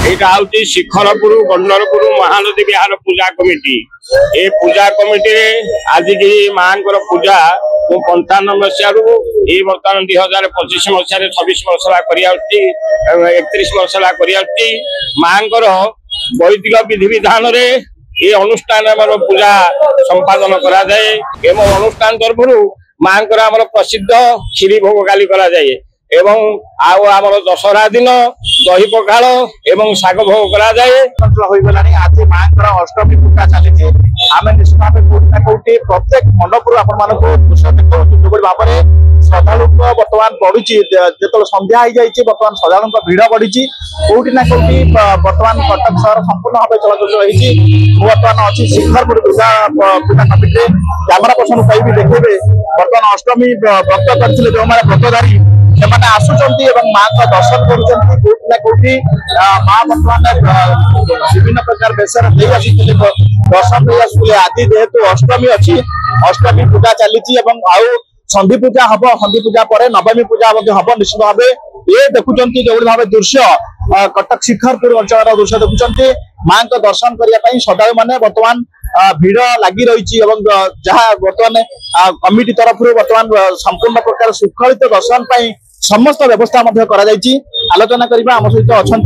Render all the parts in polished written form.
এইটা হচ্ছে শিখরপুর গন্ডরপুর মহানদী বিহার পূজা কমিটি। এই পূজা কমিটি আজকে মাঙ্কর পূজা ମୁଁ 95 ମସିହାରୁ ଏଇ ବର୍ତ୍ତମାନ 2025 ମସିହାରେ 26 ବର୍ଷ ହେଲା କରି ଆସୁଛି, 31 ବର୍ଷ ହେଲା କରି ଆସୁଛି। ମାଙ୍କର ବୈଦିକ ବିଧିବିଧାନରେ ଏ ଅନୁଷ୍ଠାନ ଆମର ପୂଜା ସମ୍ପାଦନ କରାଯାଏ ଏବଂ ଅନୁଷ୍ଠାନ ତରଫରୁ ମାଙ୍କର ଆମର ପ୍ରସିଦ୍ଧ କ୍ଷୀରି ଭୋଗ କାଲି କରାଯାଏ ଏବଂ ଆଉ ଆମର ଦଶହରା ଦିନ ଦହି ପଖାଳ ଏବଂ ଶାଗ ଭୋଗ କରାଯାଏ। आज मांकर अष्टमी पूजा चली आम निश्चित भाव कौटी ना कौटी प्रत्येक मंडपरू आपण दृश्य देखा भाव में श्रद्धालु बर्तमान बढ़ी जो संध्या हो जाए बर्तमान श्रद्धालु भिड़ बढ़ी कौटी ना कौटी बर्तमान कटक सहर संपूर्ण भाव चलाचल रही। बर्तमान अच्छी शिखरपुर पूजा कमिटी कैमेरा पर्सन कही देखेबे बर्तमान अष्टमी व्रत करते जो मैंने व्रतधारी से माँ का दर्शन करोटी माँ बर्तमान विभिन्न प्रकार बेसर दर्शन आज जेहेतु अष्टमी अच्छी अष्टमी पूजा चली आउ संधि पूजा हम संधि पूजा पर नवमी पूजा हम निश्चित भाव ये देखुं जो भाव दृश्य कटक शिखरपुर अंचल दृश्य देखुं माँ का दर्शन करने श्रद्धालु मैंने बर्तमान भिड़ लगी रही जहाँ बर्तमान कमिटी तरफ बर्तमान संपूर्ण प्रकार सुखलित दर्शन समस्त व्यवस्था आलोचना करवा आम सहित अच्छा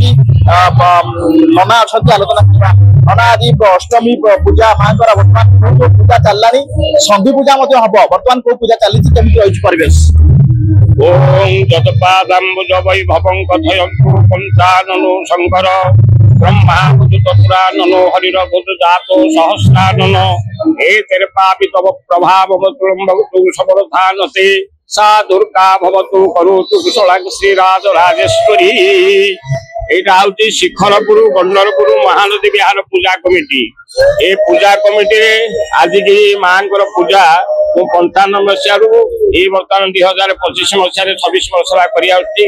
नना अच्छा आलोचना करवा नना आज अष्टमी पूजा माँ बर्तमान पूजा चलला संधि पूजा हम बर्तमान कौ पूजा चली केमी रही परिवेश ओम जतपादाम्बुज वैभवं कथयन्तु पंचाननो शंकर ब्रह्मा बुद्ध पुराणनो हरिर बुद्ध जातो सहस्रानन ए तेरे पापी तव प्रभाव भवतु समर्थानते सा दुर्गा भवतु करोतु कुशलां श्रीराज राजेश्वरी। এইটা হচ্ছে শিখরপুর গন্ডরপুর মহানদী বিহার পূজা কমিটি। এই পূজা কমিটি আজকে মাঙ্কর পূজা ମୁଁ 95 ମସିହାରୁ ଏଇ ବର୍ତ୍ତମାନ 2025 ମସିହାରେ 26 ବର୍ଷ ହେଲା କରି ଆସୁଛି,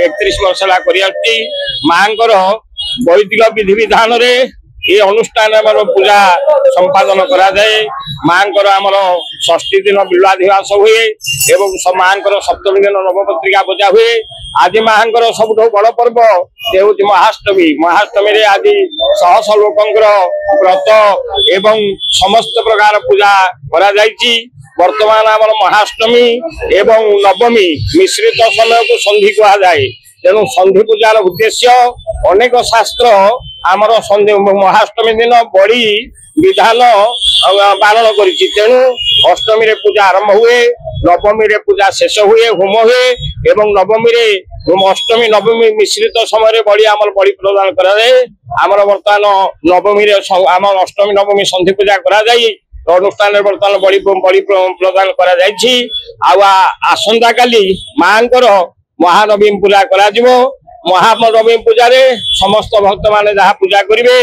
31 ବର୍ଷ ହେଲା କରି ଆସୁଛି। ମାଙ୍କର ବୈଦିକ ବିଧିବିଧାନରେ ଏ ଅନୁଷ୍ଠାନ ଆମର ପୂଜା ସମ୍ପାଦନ କରାଯାଏ। ମାଙ୍କର ଆମର ଷଷ୍ଠୀ ଦିନ ବିଲ୍ୱାଧିବାସ ହୁଏ ଏବଂ ମାଙ୍କର ସପ୍ତମୀ ଦିନ ନବପତ୍ରିକା ପୂଜା ହୁଏ। ଆଜି ମାଙ୍କର ସବୁଠୁ ବଡ଼ ପର୍ବ ହେଉଛି ମହାଷ୍ଟମୀ। ମହାଷ୍ଟମୀରେ ଆଜି ଶହ ଶହ ଲୋକଙ୍କର ବ୍ରତ ଏବଂ ସମସ୍ତ ପ୍ରକାର ପୂଜା କରାଯାଇଛି। ବର୍ତ୍ତମାନ ଆମର ମହାଷ୍ଟମୀ ଏବଂ ନବମୀ ମିଶ୍ରିତ ସମୟକୁ ସନ୍ଧି କୁହାଯାଏ। ତେଣୁ ସନ୍ଧି ପୂଜାର ଉଦ୍ଦେଶ୍ୟ ଅନେକ ଶାସ୍ତ୍ର ଆମର ମହାଷ୍ଟମୀ ଦିନ ବଳି ବିଧାନ ପାଳନ କରିଛି। ତେଣୁ ଅଷ୍ଟମୀରେ ପୂଜା ଆରମ୍ଭ ହୁଏ, ନବମୀରେ ପୂଜା ଶେଷ ହୁଏ, ହୋମ ହୁଏ ଏବଂ ନବମୀରେ ଅଷ୍ଟମୀ ନବମୀ ମିଶ୍ରିତ ସମୟରେ ବଳି ଆମର ବଳି ପ୍ରଦାନ କରାଯାଏ। ଆମର ବର୍ତ୍ତମାନ ନବମୀରେ ଆମର ଅଷ୍ଟମୀ ନବମୀ ସନ୍ଧି ପୂଜା କରାଯାଇ ଅନୁଷ୍ଠାନରେ ବର୍ତ୍ତମାନ ବଳି ପ୍ରଦାନ କରାଯାଇଛି। ଆଉ ଆସନ୍ତା କାଲି ମାଙ୍କର ମହାନବମୀ ପୂଜା କରାଯିବ। ମହାନବମୀ ପୂଜାରେ ସମସ୍ତ ଭକ୍ତ ମାନେ ଯାହା ପୂଜା କରିବେ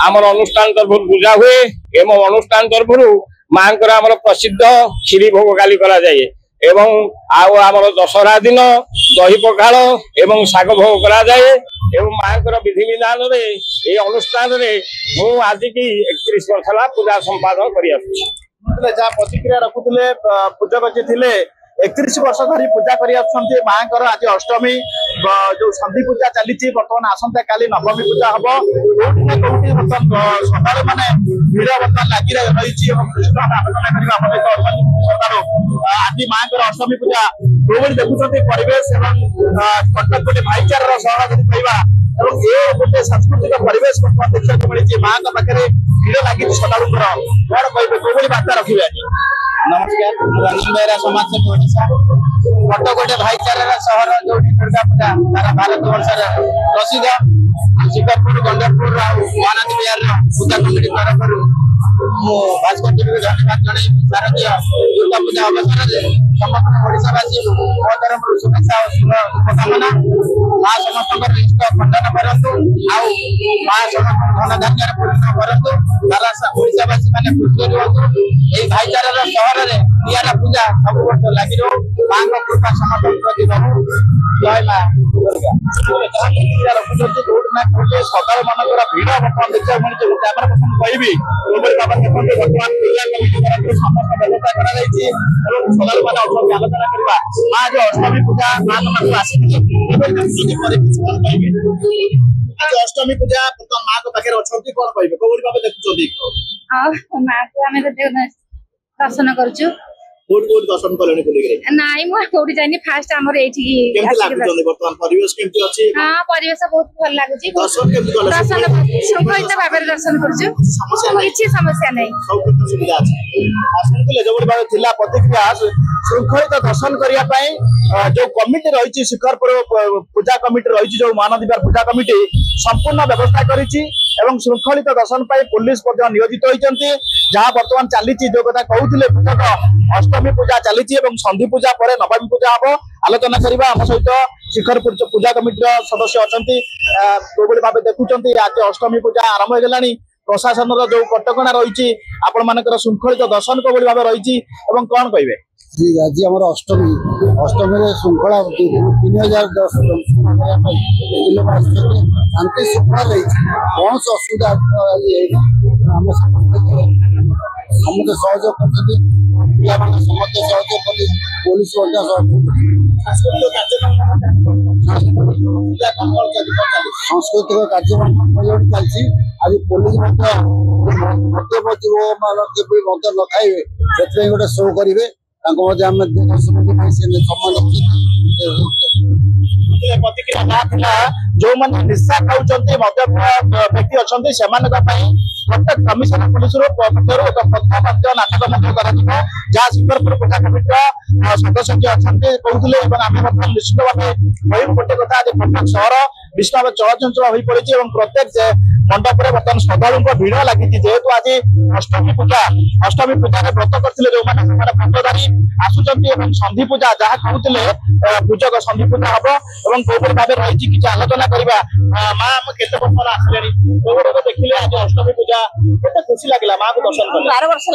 ଆମର ଅନୁଷ୍ଠାନ ତରଫରୁ ପୂଜା ହୁଏ ଏବଂ ଅନୁଷ୍ଠାନ ତରଫରୁ ମାଙ୍କର ଆମର ପ୍ରସିଦ୍ଧ କ୍ଷୀରି ଭୋଗ କାଲି କରାଯାଏ ଏବଂ ଆଉ ଆମର ଦଶହରା ଦିନ ଦହି ପଖାଳ ଏବଂ ଶାଗ ଭୋଗ କରାଯାଏ ଏବଂ ମାଙ୍କର ବିଧିବିଧାନରେ এই ଅନୁଷ୍ଠାନରେ ମୁଁ ଆଜିକି 31 ବର୍ଷ ହେଲା ପୂଜା ସମ୍ପାଦନ କରି ଆସୁଛି। जहाँ प्रतिक्रिया रखुले पूजक जी थे 31 वर्ष धरी पूजा कर माँ आज अष्टमी जो संधि पूजा चली बर्तमान आसंता काली नवमी पूजा हम कौटी बर्तमान श्रद्धालु मैंने भिड़ बर्तमान लगी रही आज माँ अष्टमी पूजा जो देखुं परिवेश कटक गोटे भाईचार सहर कहवा ये गोटे सांस्कृतिक परिवेश देखा मिली माँ पाखे भिड़ लगी श्रद्धालु कौन कहे कौन बार्ता रखिए। नमस्कार, रंजन बेहरा समाजसेवी ओडिशा कटक गोटे भाईचार सहर जो दुर्गा पूजा सारा भारत वर्ष प्रसिद्ध शिखरपुर गंडरपुर महानदी विहार पूजा कमिटी तरफ भास्कर टीवी धन्यवाद जन शारदीय दुर्गा पूजा अवसर में समस्त ओडावासी मो तरफ शुभेच्छा और शुभकामना। माँ समस्त इष्ट खंडन करतु आउ माँ समस्त धन धान्य पूर्ण करतु सारा ओडावासी मैंने खुशी रुहतु। ये भाईचार सहर में निरा पूजा सब वर्ष लगी रो माँ कृपा समस्त प्रति रहू। जय माँ दुर्गा। सकाल मानकर भिड़ बर्तमान देखा मिली कैमेरा पर्सन कहि बर्तमान पूजा कमिटी तरफ समस्त व्यवस्था सकाल मान आलोचना करवा माँ जो अष्टमी पूजा माँ आसी आज अष्टमी पूजा बर्तमान माँ को पाखे अच्छी कौन कहे कौन भाव देखुं माँ को आम दर्शन करुचु कोड दर्शन कले बुलिक नाई मु कोठी जानी फास्ट हमर एठी बर्तमान परिवेश केमती अछि हां परिवेश बहुत भल लागुची दर्शन केमती कले दर्शन संकल्पित भाबे दर्शन करुचु समस्या नै किछि समस्या नै सब प्रकार सुविधा अछि असंकुल जबड़ भाव थिला प्रतिक्रिया शृंखलित दर्शन करिया पई जो कमिटी रहिछि शिखरपुर पूजा कमिटी रहिछि जो महानदीबार पूजा कमिटी संपूर्ण व्यवस्था करिछि एवं शृंखलित दर्शन पाई पुलिस मध्ये नियोजित होइचंती जहाँ वर्तमान चली जो कथा कहते पुस्तक अष्टमी पूजा चली संधि पूजा पर नवमी पूजा हम आलोचना करवा आम सहित शिखरपुर पूजा कमिटी सदस्य अच्छा भाव देखुं आज अष्टमी पूजा आरंभ हो गलानी प्रशासन जो कटकणा रही आपण मान शृंखलित दर्शन को भाव रही कौन कहे आज आम अष्टमी श्रृंखला 3010 शांति श्रृंखला कौन सी असुविधा आम समस्त सहयोग कर समस्त सहयोग कले पुलिस सांस्कृतिक कार्यक्रम चलती आज पुलिस मद्यप जीव मान न खाइबे से गोटे शो करेंगे प्रतिक्रिया जो मैंने निशा खाऊँ व्यक्ति अच्छा से प्रत्येक कमिशनर पुलिस पक्ष नाटक जहाँ शिखरपुर पूजा कमिटी सदस्य अच्छा कहते आम बर्तमान निश्चित भाव गोटे कथा आज कटक सहर विष्णु भाव चलचंचल हो पड़ी प्रत्येक मंडप बर्तमान श्रद्धालु भिड़ लगी जेहेतु आज अष्टमी पूजा व्रत करते जो व्रतधारी आसुंच संधि पूजा जहाँ कहते पूजक संधि पूजा हम कौन भाव रही किसी आलोचना करवा माँ आम केते वर्ष आसिले देखिले आज अष्टमी पूजा केते खुशी लगे माँ को दर्शन कले 12 वर्ष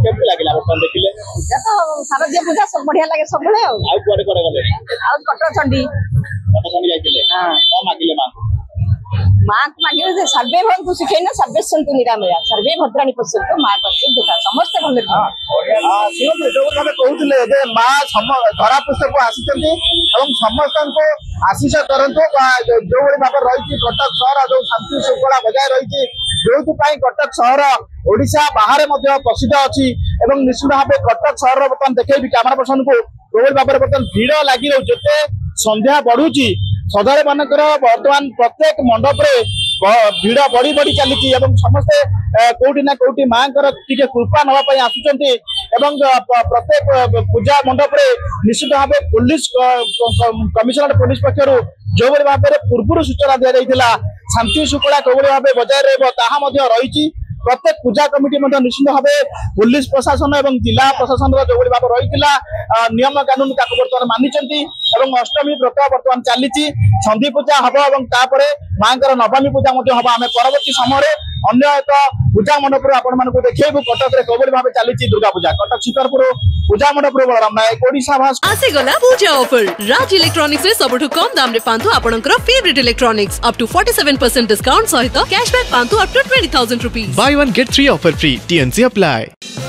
केमती लगे बर्तमान देखिले शारदीय पूजा सब बढ़िया लगे सब कुआडे कुआडे गले कटक चंडी जाइले कौन मागिले माँ को मांगे सर्वे भवन्तु सुखेन सर्वे सन्तु निरामया सर्वे भद्राणि पश्यन्तु माँ पश्येत् दुःखा समस्त भले कहते माँ धरा पुस्तक आसी समस्त आशीष करतु जो भाव रही कटक सहर जो शांति श्रृंखला बजाय रही जो कटक सहर ओडिशा बाहर प्रसिद्ध अच्छी निश्चित भाव कटक सहर बर्तमान देखी कैमरा पर्सन को जो भाव बर्तमान भीड़ लगी रही जिते संध्या बढ़ुची श्रद्धालु मानकर बर्तमान प्रत्येक मंडप भीड़ बढ़ी बढ़ी चली समस्ते कौटी ना कौटी माँ कृपा नापी आसुंच प्रत्येक पूजा मंडप निश्चित भाव पुलिस कमिशनर पुलिस पक्षर जो भाव पूर्व सूचना दि जाता शांति श्रृंखला कौन भाव बजाय रही प्रत्येक पूजा कमिटी निश्चित भाव पुलिस प्रशासन और जिला प्रशासन जो भाव रही नियम कानून बर्तमान मानी अष्टमी व्रत बर्तमान चली संधि पूजा हम माँ नवमी पूजा हम आम परवर्त समय अन्य एक पूजा मंडप आपण देखु कटक कौन भाव चली दुर्गा पूजा कटक शिखरपुर पूजा मंडप बलराम नायक ओडिशा भाषा आसीगला पूजा ऑफर राज इलेक्ट्रॉनिक्स रे सबठु कम दाम रे पांतु आपनकर favourite electronics up to 47% discount सहित कैशबैक पांतु up to 20,000 rupees Buy one get 3 offer free. TNC apply.